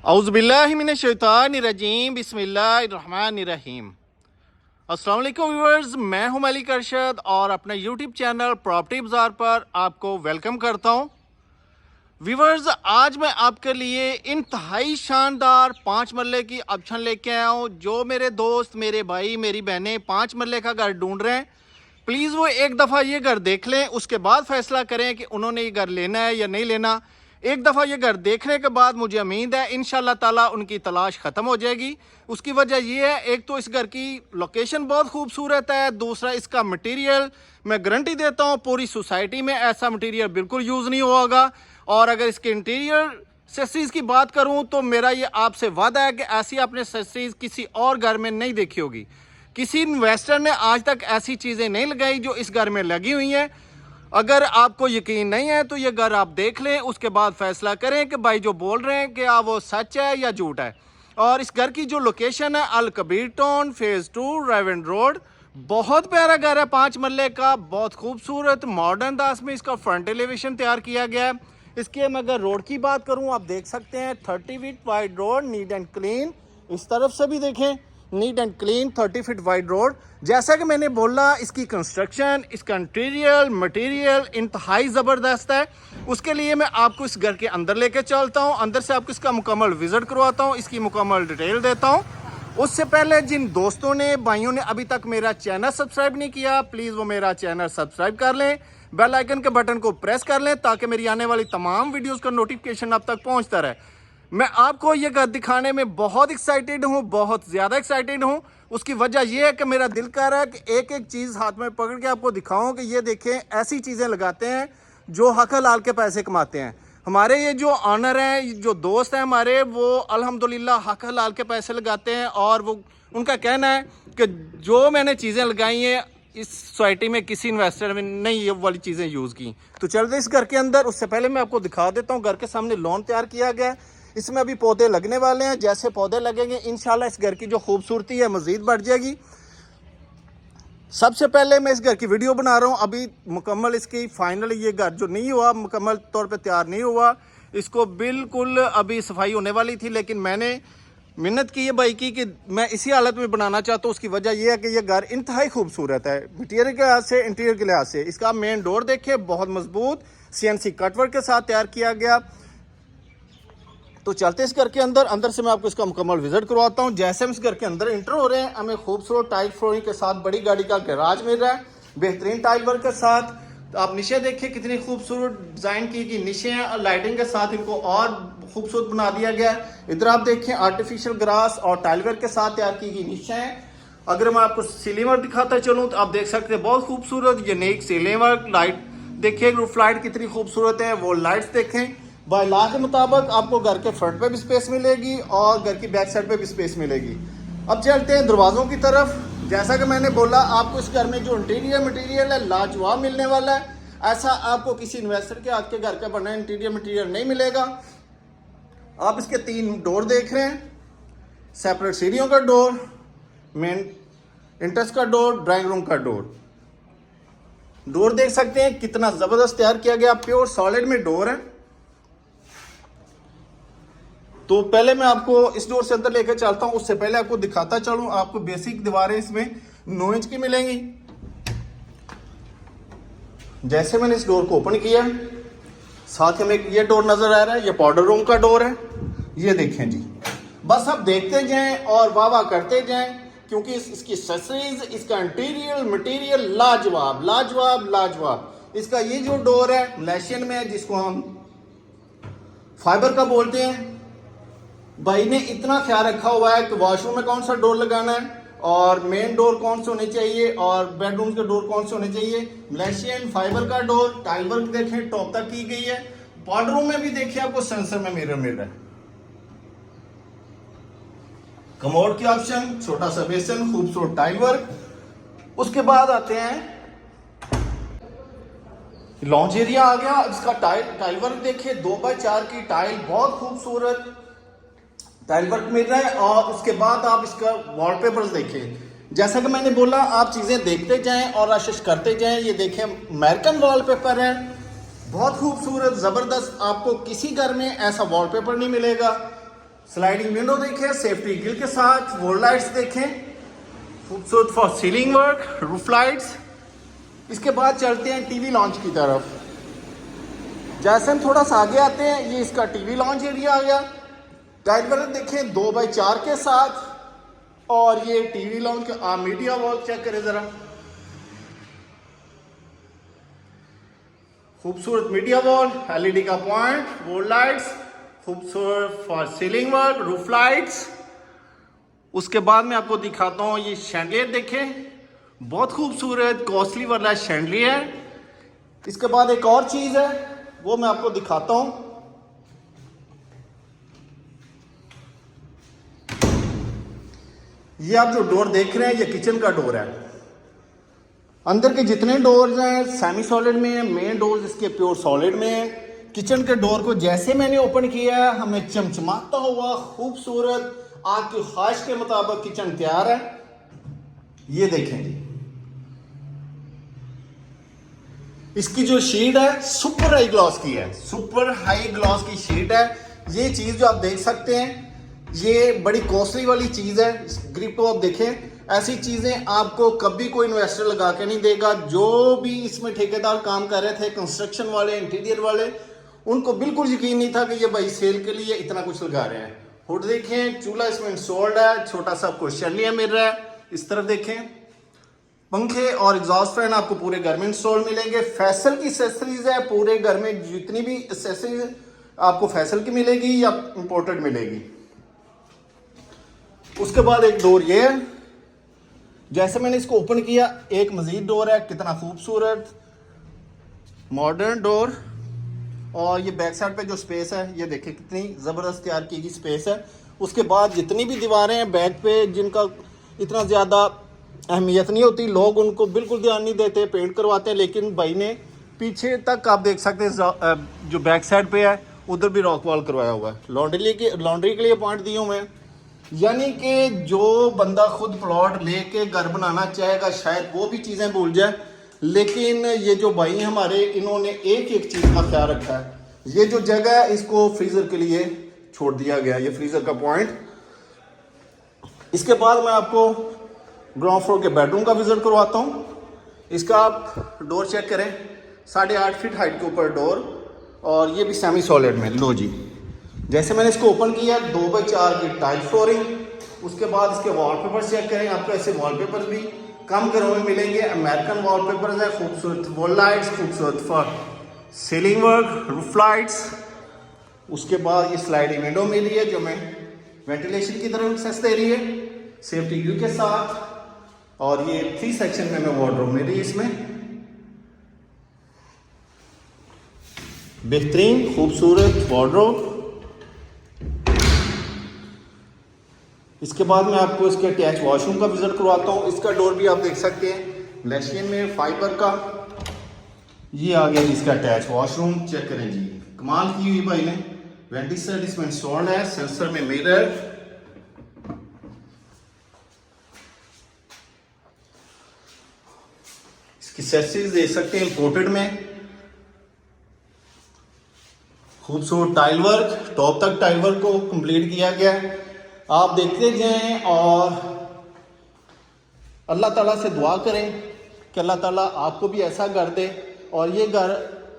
औज़ुबिल्लाहिमिनश्शैतानिर्रजीम बिस्मिल्लाहिर्रहमानिर्रहीम। अस्सलाम वालेकुम व्यूअर्स, मैं हूं मलिक अरशद और अपने यूट्यूब चैनल प्रॉपर्टी बाजार पर आपको वेलकम करता हूं। व्यूअर्स, आज मैं आपके लिए इंतहाई शानदार 5 मरले की ऑप्शन लेके आया हूं। जो मेरे दोस्त, मेरे भाई, मेरी बहनें 5 मरले का घर ढूंढ रहे हैं, प्लीज़ वो एक दफ़ा ये घर देख लें, उसके बाद फैसला करें कि उन्होंने ये घर लेना है या नहीं लेना। एक दफ़ा ये घर देखने के बाद मुझे उम्मीद है इंशाल्लाह ताला उनकी तलाश ख़त्म हो जाएगी। उसकी वजह ये है, एक तो इस घर की लोकेशन बहुत खूबसूरत है, दूसरा इसका मटेरियल मैं गारंटी देता हूँ पूरी सोसाइटी में ऐसा मटेरियल बिल्कुल यूज़ नहीं होगा। और अगर इसके इंटीरियर एक्सेसरीज़ की बात करूँ तो मेरा ये आपसे वादा है कि ऐसी आपने एक्सेसरीज़ किसी और घर में नहीं देखी होगी। किसी इन्वेस्टर ने आज तक ऐसी चीज़ें नहीं लगाई जो इस घर में लगी हुई हैं। अगर आपको यकीन नहीं है तो ये घर आप देख लें, उसके बाद फैसला करें कि भाई जो बोल रहे हैं कि वो सच है या झूठ है। और इस घर की जो लोकेशन है, Al Kabir town phase 2 Raiwind road, बहुत प्यारा घर है, 5 मरले का, बहुत खूबसूरत मॉडर्न अंदाज में इसका फ्रंट एलिवेशन तैयार किया गया है। इसके मैं अगर रोड की बात करूं, आप देख सकते हैं 30 feet wide road, neat and clean. इस तरफ से भी देखें, neat and clean 30 feet wide road. जैसा कि मैंने बोला, इसकी कंस्ट्रक्शन, इसका इंटीरियर मटेरियल इंतहाई ज़बरदस्त है। उसके लिए मैं आपको इस घर के अंदर लेके चलता हूं, अंदर से आपको इसका मुकम्मल विजिट करवाता हूं, इसकी मुकम्मल डिटेल देता हूं। उससे पहले जिन दोस्तों ने, भाइयों ने अभी तक मेरा चैनल सब्सक्राइब नहीं किया, प्लीज़ वो मेरा चैनल सब्सक्राइब कर लें, बेल आइकन के बटन को प्रेस कर लें ताकि मेरी आने वाली तमाम वीडियोज़ का नोटिफिकेशन आप तक पहुँचता रहे। मैं आपको ये घर दिखाने में बहुत एक्साइटेड हूँ, बहुत ज़्यादा एक्साइटेड हूँ। उसकी वजह यह है कि मेरा दिल कर रहा है कि एक एक चीज़ हाथ में पकड़ के आपको दिखाऊं कि ये देखें, ऐसी चीज़ें लगाते हैं जो हक हलाल के पैसे कमाते हैं। हमारे ये जो ऑनर हैं, जो दोस्त हैं हमारे, वो अल्हम्दुलिल्लाह हक हलाल के पैसे लगाते हैं। और वो उनका कहना है कि जो मैंने चीज़ें लगाई हैं इस सोसाइटी में किसी इन्वेस्टर में नहीं ये वाली चीज़ें यूज़ की। तो चलते इस घर के अंदर। उससे पहले मैं आपको दिखा देता हूँ, घर के सामने लॉन तैयार किया गया है, इसमें अभी पौधे लगने वाले हैं। जैसे पौधे लगेंगे इंशाल्लाह इस घर की जो खूबसूरती है मज़ीद बढ़ जाएगी। सबसे पहले मैं इस घर की वीडियो बना रहा हूँ, अभी मुकम्मल इसकी फाइनल ये घर जो नहीं हुआ, मुकम्मल तौर पे तैयार नहीं हुआ, इसको बिल्कुल अभी सफाई होने वाली थी, लेकिन मैंने मिन्नत की है भाई की कि मैं इसी हालत में बनाना चाहता हूँ। उसकी वजह यह है कि यह घर इंतहाई खूबसूरत है मटीरियल के लिहाज से, इंटीरियर के लिहाज से। इसका मेन डोर देखिए, बहुत मजबूत CNC कटवर्क के साथ तैयार किया गया। तो चलते इस घर के अंदर, अंदर से मैं आपको इसका मुकम्मल विजिट करवाता हूँ। जैसे हम इस घर के अंदर इंटर हो रहे हैं, हमें खूबसूरत टाइल फ्लोरिंग के साथ बड़ी गाड़ी का गैराज मिल रहा है, बेहतरीन टाइल वर्क के साथ। तो आप नीचे देखिए कितनी खूबसूरत डिज़ाइन की नीचे हैं, और लाइटिंग के साथ इनको और खूबसूरत बना दिया गया है। इधर आप देखें आर्टिफिशियल ग्रास और टाइल वर्क के साथ तैयार की गई नीचे है। अगर मैं आपको सीलिंग वर्क दिखाता चलूँ तो आप देख सकते हैं बहुत खूबसूरत यूनिक सीलिंग वर्क। लाइट देखिए, रूफ लाइट कितनी खूबसूरत है, वो लाइट्स देखें। बाय लॉ के मुताबिक आपको घर के फ्रंट पे भी स्पेस मिलेगी और घर की बैक साइड पे भी स्पेस मिलेगी। अब चलते हैं दरवाज़ों की तरफ। जैसा कि मैंने बोला, आपको इस घर में जो इंटीरियर मटेरियल है लाजवाब मिलने वाला है। ऐसा आपको किसी इन्वेस्टर के हाथ के घर का बना इंटीरियर मटेरियल नहीं मिलेगा। आप इसके 3 डोर देख रहे हैं, सेपरेट सीढ़ियों का डोर, मेन इंट्रेंस का डोर, ड्राइंग रूम का डोर। डोर देख सकते हैं कितना ज़बरदस्त तैयार किया गया, प्योर सॉलिड में डोर है। तो पहले मैं आपको इस डोर से अंदर लेकर चलता हूं। उससे पहले आपको दिखाता चलूं, आपको बेसिक दीवारें इसमें 9 इंच की मिलेंगी। जैसे मैंने इस डोर को ओपन किया, साथ में ये डोर नजर आ रहा है, ये पाउडर रूम का डोर है। ये देखें जी, बस आप देखते जाएं और वाह वाह करते जाएं, क्योंकि इसकी एक्सेसरीज, इसका इंटीरियर मटेरियल लाजवाब लाजवाब लाजवाब। इसका ये जो डोर है मलेशियन में है, जिसको हम फाइबर का बोलते हैं। भाई ने इतना ख्याल रखा हुआ है कि वॉशरूम में कौन सा डोर लगाना है और मेन डोर कौन से होने चाहिए और बेडरूम के डोर कौन से होने चाहिए। मलेशियन फाइबर का डोर, टाइल वर्क देखें टॉप तक की गई है। पाउडर रूम में भी देखिए आपको सेंसर में मिरर मिल रहा है। कमोड की ऑप्शन, छोटा सा बेसन, खूबसूरत टाइल वर्क। उसके बाद आते हैं लॉन्च एरिया आ गया। इसका टाइल वर्क देखिए, 2x4 की टाइल, बहुत खूबसूरत टाइल वर्क मिल रहा है। और उसके बाद आप इसका वॉलपेपर्स देखिए। जैसा कि मैंने बोला, आप चीज़ें देखते जाएं और आशीष करते जाएं। ये देखें अमेरिकन वॉलपेपर है, बहुत खूबसूरत ज़बरदस्त। आपको किसी घर में ऐसा वॉलपेपर नहीं मिलेगा। स्लाइडिंग विंडो देखें सेफ्टी ग्रिल के साथ, वॉल लाइट्स देखें, खूबसूरत for ceiling work, roof lights. इसके बाद चलते हैं टीवी लॉन्च की तरफ। जैसे हम थोड़ा सा आगे आते हैं, ये इसका टीवी लॉन्च एरिया आ गया। टाइल वर्क देखें 2x4 के साथ, और ये टीवी लॉन्च का मीडिया वॉल चेक करें जरा, खूबसूरत मीडिया वॉल, एलईडी का पॉइंट, वॉल लाइट्स, खूबसूरत for ceiling work, roof lights. उसके बाद मैं आपको दिखाता हूँ ये शैंडलियर देखें, बहुत खूबसूरत कॉस्टली वाला शैंडलियर है। इसके बाद एक और चीज़ है वो मैं आपको दिखाता हूँ। ये आप जो डोर देख रहे हैं ये किचन का डोर है। अंदर के जितने डोर्स हैं सेमी सॉलिड में है, मेन डोर्स इसके प्योर सॉलिड में है। किचन के डोर को जैसे मैंने ओपन किया है हमें चमचमाता हुआ खूबसूरत आपकी ख्वाहिश के मुताबिक किचन तैयार है। ये देखें जी, इसकी जो शीट है सुपर हाई ग्लॉस की है, सुपर हाई ग्लॉस की शीट है। ये चीज जो आप देख सकते हैं ये बड़ी कॉस्टली वाली चीज है। ग्रिप को आप देखें, ऐसी चीजें आपको कभी कोई इन्वेस्टर लगा के नहीं देगा। जो भी इसमें ठेकेदार काम कर रहे थे, कंस्ट्रक्शन वाले, इंटीरियर वाले, उनको बिल्कुल यकीन नहीं था कि ये भाई सेल के लिए इतना कुछ लगा रहे हैं। हुड देखें, चूल्हा इसमें इंस्टॉल्ड है, छोटा सा आपको शैंडलियर मिल रहा है। इस तरफ देखें, पंखे और एग्जॉस्ट फैन आपको पूरे घर में इंस्टॉल मिलेंगे। फैसल की एक्सेसरीज है, पूरे घर में जितनी भी एक्सेसरीज आपको फैसल की मिलेगी या इंपोर्टेड मिलेगी। उसके बाद एक डोर ये है, जैसे मैंने इसको ओपन किया एक मजीद डोर है, कितना खूबसूरत मॉडर्न डोर। और ये बैक साइड पे जो स्पेस है ये देखिए कितनी ज़बरदस्त तैयार की गई स्पेस है। उसके बाद जितनी भी दीवारें हैं बैक पे जिनका इतना ज़्यादा अहमियत नहीं होती, लोग उनको बिल्कुल ध्यान नहीं देते, पेंट करवाते हैं, लेकिन भाई ने पीछे तक आप देख सकते हैं जो बैक साइड पे है उधर भी रॉक वॉल करवाया हुआ है। लॉन्ड्री के लिए पॉइंट दिए हुए हैं, यानी कि जो बंदा खुद प्लॉट लेके घर बनाना चाहेगा शायद वो भी चीज़ें भूल जाए, लेकिन ये जो भाई हमारे इन्होंने एक एक चीज़ का ख्याल रखा है। ये जो जगह है इसको फ्रीज़र के लिए छोड़ दिया गया, ये फ्रीज़र का पॉइंट। इसके बाद मैं आपको ग्राउंड फ्लोर के बेडरूम का विजिट करवाता हूँ। इसका आप डोर चेक करें, 8.5 फीट हाइट के ऊपर डोर, और ये भी सेमी सॉलिड में। लो जी, जैसे मैंने इसको ओपन किया 2x4 की टाइल फ्लोरिंग। उसके बाद इसके वॉलपेपर चेक करें, आपको ऐसे वॉलपेपर भी कम घरों में मिलेंगे। अमेरिकन वॉलपेपर है, खूबसूरत वॉल लाइट्स, खूबसूरत for ceiling work, roof lights. उसके बाद ये स्लाइडिंग विंडो मिली है जो मैं वेंटिलेशन की तरफ एक्सेस दे रही है सेफ्टी व्यू के साथ। और ये 3 सेक्शन में मैं वार्डरोब मिली है इसमें, बेहतरीन खूबसूरत वार्डरोब। इसके बाद मैं आपको इसके अटैच वॉशरूम का विजिट करवाता हूँ। इसका डोर भी आप देख सकते हैं लेशियन में फाइबर का। ये आ गया इसका अटैच वॉशरूम, चेक करें जी, कमाल की हुई भाई ने। वेंटिलेटर इसमें इंस्टॉल्ड है, सेंसर में मिरर, इसकी एक्सेसरीज देख सकते हैं इंपोर्टेड में। खूबसूरत टाइल वर्क, टॉप तक टाइल वर्क को कंप्लीट किया गया है। आप देखते जाएं और अल्लाह ताला से दुआ करें कि अल्लाह ताला आपको भी ऐसा घर दे, और ये घर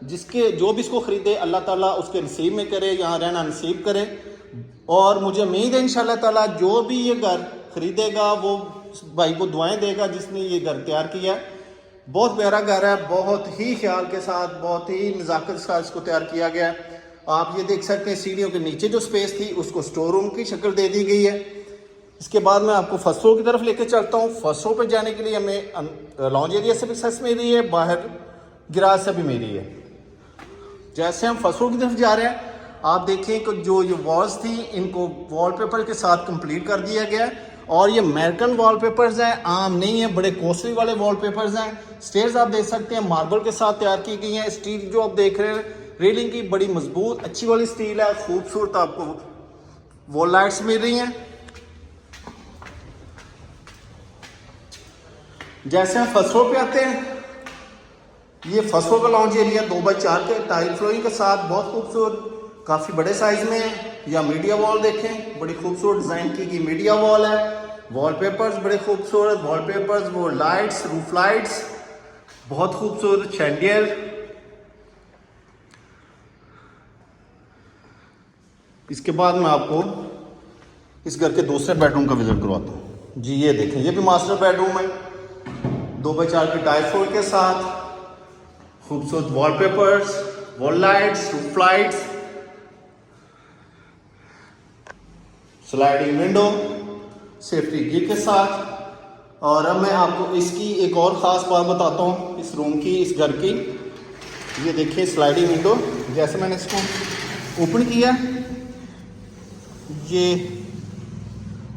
जिसके जो भी इसको ख़रीदे अल्लाह ताला उसके नसीब में करे, यहाँ रहना नसीब करे। और मुझे उम्मीद है इंशाल्लाह ताला जो भी ये घर ख़रीदेगा वो भाई को दुआएं देगा जिसने ये घर तैयार किया है। बहुत प्यारा घर है, बहुत ही ख्याल के साथ, बहुत ही नज़ाकत के साथ इसको तैयार किया गया है। आप ये देख सकते हैं सीढ़ियों के नीचे जो स्पेस थी उसको स्टोर रूम की शक्ल दे दी गई है। इसके बाद मैं आपको फर्स्ट फ्लोर की तरफ लेके चलता हूँ। फर्स्ट फ्लोर पर जाने के लिए हमें लॉन्ज एरिया से भी एक्सेस मिली है, बाहर गिराज से भी मिली है। जैसे हम फर्स्ट फ्लोर की तरफ जा रहे हैं आप देखें कि जो ये वॉल्स थी इनको वॉलपेपर के साथ कंप्लीट कर दिया गया है। और ये अमेरिकन वॉलपेपर्स हैं, आम नहीं है, बड़े कॉस्टली वाले वॉलपेपर्स हैं। स्टेयर्स आप देख सकते हैं मार्बल के साथ तैयार की गई हैं। स्टील जो आप देख रहे हैं रेलिंग की बड़ी मजबूत अच्छी वाली स्टील है। खूबसूरत आपको वॉल लाइट्स मिल रही हैं। जैसे हम फर्स्ट फ्लोर पे आते हैं, ये फर्स्ट फ्लोर का लॉन्च एरिया 2x4 के टाइल फ्लोरिंग के साथ बहुत खूबसूरत काफ़ी बड़े साइज़ में है। या मीडिया वॉल देखें, बड़ी खूबसूरत डिज़ाइन की मीडिया वॉल है। वॉलपेपर्स बड़े खूबसूरत वॉलपेपर्स, वो लाइट्स, रूफ लाइट्स बहुत खूबसूरत शैंडियर। इसके बाद मैं आपको इस घर के दूसरे बेडरूम का विजिट करवाता हूँ जी। ये देखें, ये भी मास्टर बेडरूम है, 2x4 की टाइल फ्लोर के साथ, खूबसूरत wallpapers, wall lights, roof lights, sliding window, safety की के साथ। और अब मैं आपको इसकी एक और ख़ास बात बताता हूँ इस रूम की, इस घर की। ये देखिए स्लाइडिंग विंडो, जैसे मैंने इसको ओपन किया, ये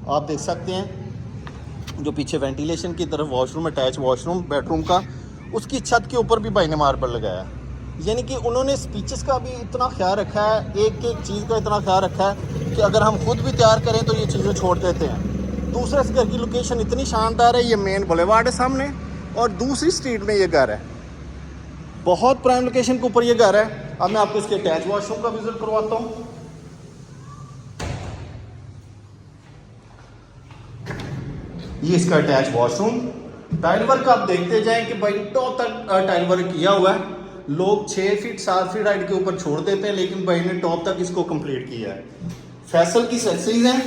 आप देख सकते हैं जो पीछे वेंटिलेशन की तरफ वॉशरूम, अटैच वॉशरूम बेडरूम का, उसकी छत के ऊपर भी भाई ने मार्बल लगाया है। यानी कि उन्होंने स्पीचेस का भी इतना ख्याल रखा है, एक एक चीज़ का इतना ख्याल रखा है कि अगर हम खुद भी तैयार करें तो ये चीज़ें छोड़ देते हैं। दूसरा, इस घर की लोकेशन इतनी शानदार है, ये मेन बुलेवार्ड है सामने और दूसरी स्ट्रीट में ये घर है, बहुत प्राइम लोकेशन के ऊपर ये घर है। अब मैं आपको इसके अटैच वॉशरूम का विजिट करवाता हूँ। ये इसका अटैच वॉशरूम, टाइल वर्क आप देखते जाएं कि भाई टॉप तक टाइल वर्क किया हुआ है। लोग 6 फीट 7 फीट हाइट के ऊपर छोड़ देते हैं, लेकिन भाई ने टॉप तक इसको कंप्लीट किया है। फैसल की एक्सेसरीज हैं,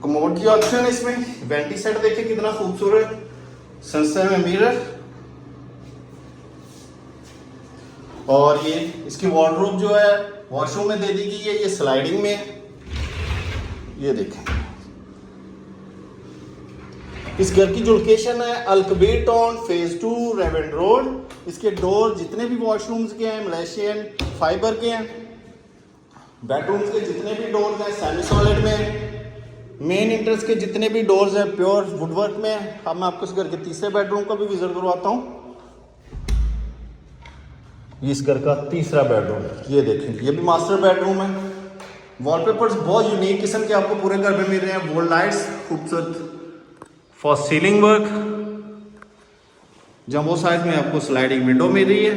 कमोड की ऑप्शन है इसमें, वेंटी सेट देखिए कितना खूबसूरत, सेंसर में मिरर, और ये इसकी वार्डरोब जो है वॉशरूम में दे दी गई है, ये स्लाइडिंग में है। ये देखें, इस घर की जो लोकेशन है अल-कबीर टाउन फेज 2 रेवन रोड। इसके डोर जितने भी वॉशरूम्स के हैं मलेशियन फाइबर के हैं। बेडरूम्स के जितने भी डोर्स हैं सेमी सॉलिड में हैं। मेन एंट्रेंस के जितने भी डोर्स हैं प्योर वुडवर्क में हैं। अब मैं आपको इस घर के तीसरे बेडरूम का भी विजिट करवाता हूँ। इस घर का तीसरा बेडरूम, ये देखें, ये भी मास्टर बेडरूम है। वॉलपेपर्स बहुत यूनिक किस्म के आपको पूरे घर में मिल रहे हैं। वॉल लाइट्स खूबसूरत for ceiling work, jumbo size में आपको स्लाइडिंग विंडो मिल रही है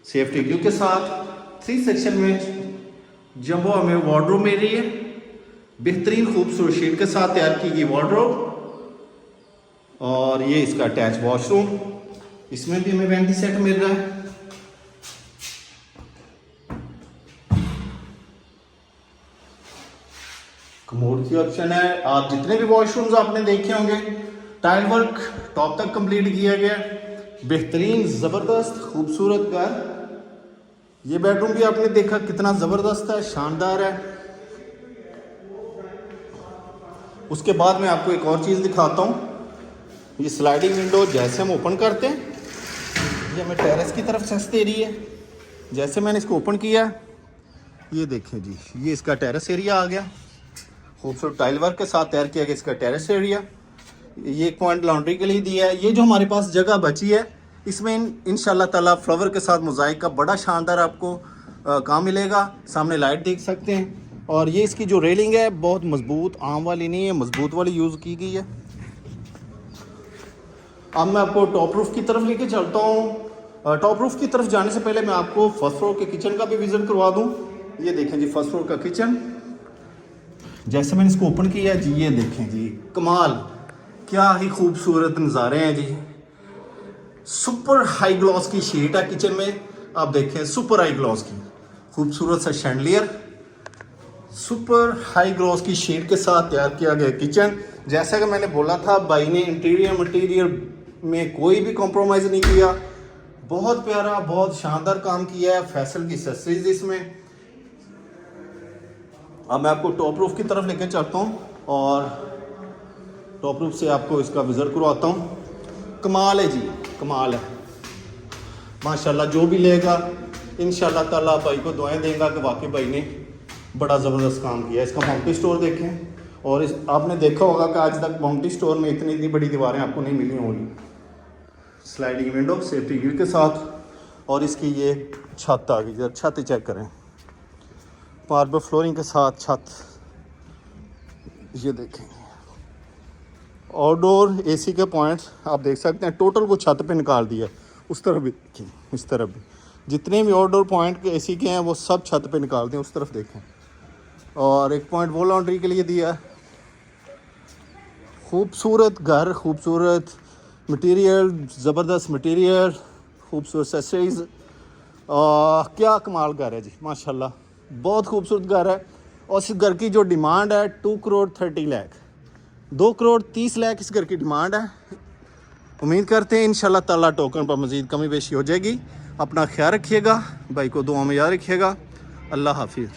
सेफ्टी व्यू के साथ। 3 सेक्शन में जंबो हमें वार्डरोब मिल रही है, बेहतरीन खूबसूरत शीट के साथ तैयार की गई वार्डरोब। और ये इसका अटैच वॉशरूम, इसमें भी हमें वेंटी सेट मिल रहा है। कमोड की ऑप्शन है। आप जितने भी वॉशरूम्स आपने देखे होंगे टाइल वर्क टॉप तक कंप्लीट किया गया, बेहतरीन ज़बरदस्त खूबसूरत घर। ये बेडरूम भी आपने देखा कितना ज़बरदस्त है, शानदार है। उसके बाद मैं आपको एक और चीज़ दिखाता हूँ। ये स्लाइडिंग विंडो जैसे हम ओपन करते हैं ये हमें टेरेस की तरफ सेंस दे रही है। जैसे मैंने इसको ओपन किया, ये देखें जी, ये इसका टेरेस एरिया आ गया, खूबसूरत टाइल वर्क के साथ तैयार किया गया इसका टेरेस एरिया। ये एक पॉइंट लॉन्ड्री के लिए दिया है। ये जो हमारे पास जगह बची है इसमें इंशाल्लाह ताला फ्लावर के साथ मोज़ाइक का बड़ा शानदार आपको काम मिलेगा। सामने लाइट देख सकते हैं। और ये इसकी जो रेलिंग है बहुत मजबूत, आम वाली नहीं है, मजबूत वाली यूज़ की गई है। अब मैं आपको टॉप रूफ की तरफ लेके चलता हूँ। टॉप रूफ की तरफ जाने से पहले मैं आपको फर्स्ट फ्लोर के किचन का भी विजिट करवा दूँ। ये देखें जी, फर्स्ट फ्लोर का किचन, जैसे मैंने इसको ओपन किया जी, ये देखें जी, कमाल, क्या ही खूबसूरत नज़ारे हैं जी। सुपर हाई ग्लॉस की शीट है किचन में, आप देखें सुपर हाई ग्लॉस की खूबसूरत सा शैंडलियर, सुपर हाई ग्लॉस की शीट के साथ तैयार किया गया किचन। जैसा कि मैंने बोला था भाई ने इंटीरियर मटीरियल में कोई भी कॉम्प्रोमाइज़ नहीं किया, बहुत प्यारा बहुत शानदार काम किया है। फैसल की एक्सेसरीज इसमें। अब मैं आपको टॉप रूफ की तरफ लेकर चलता हूँ और टॉप रूफ से आपको इसका विज़िट करवाता हूँ। कमाल है जी, कमाल है माशाल्लाह। जो भी लेगा इंशाल्लाह ताला भाई को दुआएं देगा कि वाकई भाई ने बड़ा ज़बरदस्त काम किया। इसका बाउंड्री स्टोर देखें, और इस आपने देखा होगा कि आज तक बाउंड्री स्टोर में इतनी बड़ी दीवारें आपको नहीं मिली होंगी। स्लाइडिंग विंडो सेफ्टी ग्रिल के साथ, और इसकी ये छत आ गई, जरा छत चेक करें, मार्बल फ्लोरिंग के साथ छत, ये देखें। आउटडोर एसी के पॉइंट्स आप देख सकते हैं, टोटल को छत पे निकाल दिया। उस तरफ भी, इस तरफ भी जितने भी आउटडोर पॉइंट एसी के हैं वो सब छत पे निकाल दें, उस तरफ देखें। और एक पॉइंट वो लॉन्ड्री के लिए दिया है। खूबसूरत घर, खूबसूरत मटेरियल, ज़बरदस्त मटेरियल, खूबसूरत एक्सेसरीज। क्या कमाल घर है जी, माशाल्लाह, बहुत खूबसूरत घर है। और इस घर की जो डिमांड है 2 करोड़ 30 लाख, 2 करोड़ 30 लाख इस घर की डिमांड है। उम्मीद करते हैं इंशाल्लाह ताला टोकन पर मज़ीद कमी बेशी हो जाएगी। अपना ख्याल रखिएगा, भाई को दुआ में याद रखिएगा। अल्लाह हाफिज़।